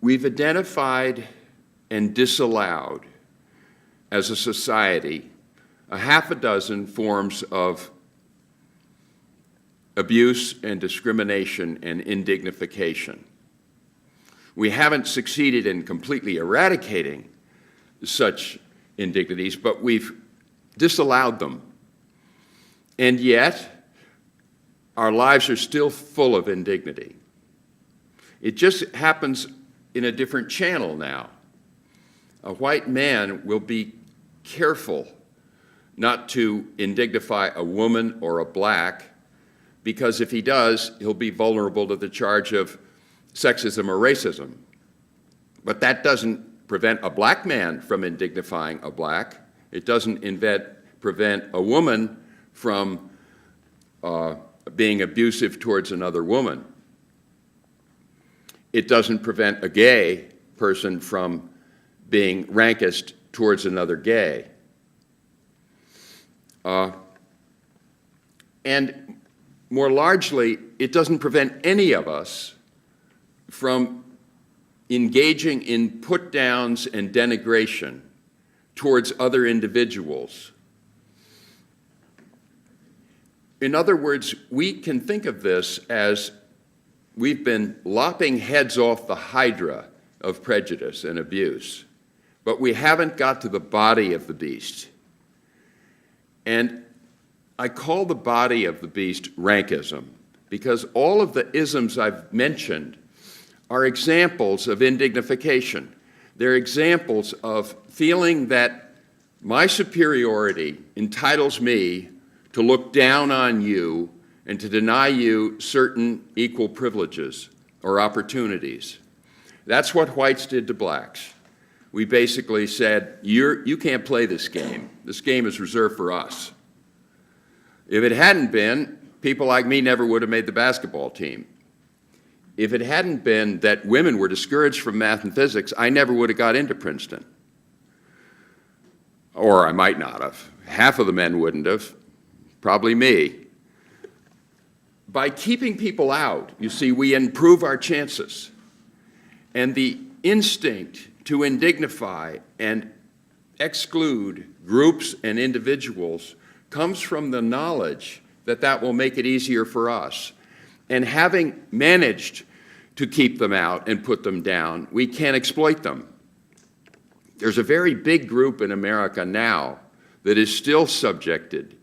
We've identified and disallowed, as a society, a half a dozen forms of abuse and discrimination and indignification. We haven't succeeded in completely eradicating such indignities, but we've disallowed them. And yet, our lives are still full of indignity. It just happens in a different channel now. A white man will be careful not to indignify a woman or a black, because if he does, he'll be vulnerable to the charge of sexism or racism. But that doesn't prevent a black man from indignifying a black. It doesn't prevent a woman from being abusive towards another woman. It doesn't prevent a gay person from being rankist towards another gay. And more largely, it doesn't prevent any of us from engaging in put-downs and denigration towards other individuals. In other words, we can think of this as we've been lopping heads off the hydra of prejudice and abuse, but we haven't got to the body of the beast. And I call the body of the beast rankism, because all of the isms I've mentioned are examples of indignification. They're examples of feeling that my superiority entitles me to look down on you and to deny you certain equal privileges or opportunities. That's what whites did to blacks. We basically said, you can't play this game. This game is reserved for us. If it hadn't been, people like me never would have made the basketball team. If it hadn't been that women were discouraged from math and physics, I never would have got into Princeton. Or I might not have. Half of the men wouldn't have, probably me. By keeping people out, you see, we improve our chances. And the instinct to indignify and exclude groups and individuals comes from the knowledge that that will make it easier for us. And having managed to keep them out and put them down, we can't exploit them. There's a very big group in America now that is still subjected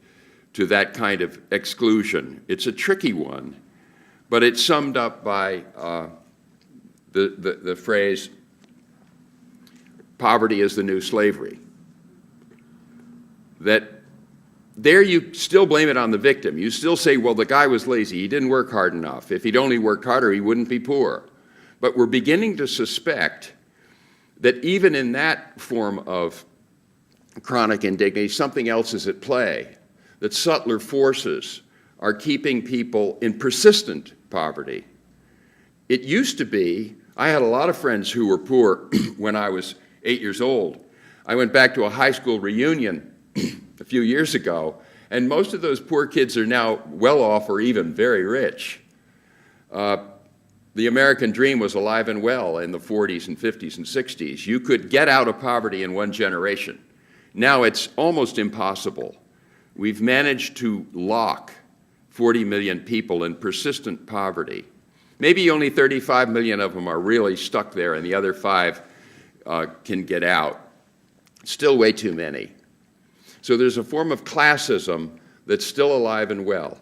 to that kind of exclusion. It's a tricky one, but it's summed up by the phrase, poverty is the new slavery. That there you still blame it on the victim. You still say, well, the guy was lazy. He didn't work hard enough. If he'd only worked harder, he wouldn't be poor. But we're beginning to suspect that even in that form of chronic indignity, something else is at play, that subtler forces are keeping people in persistent poverty. It used to be, I had a lot of friends who were poor when I was 8 years old. I went back to a high school reunion a few years ago, and most of those poor kids are now well off or even very rich. The American dream was alive and well in the 40s and 50s and 60s. You could get out of poverty in one generation. Now it's almost impossible. We've managed to lock 40 million people in persistent poverty. Maybe only 35 million of them are really stuck there, and the other 5 can get out. Still way too many. So there's a form of classism that's still alive and well.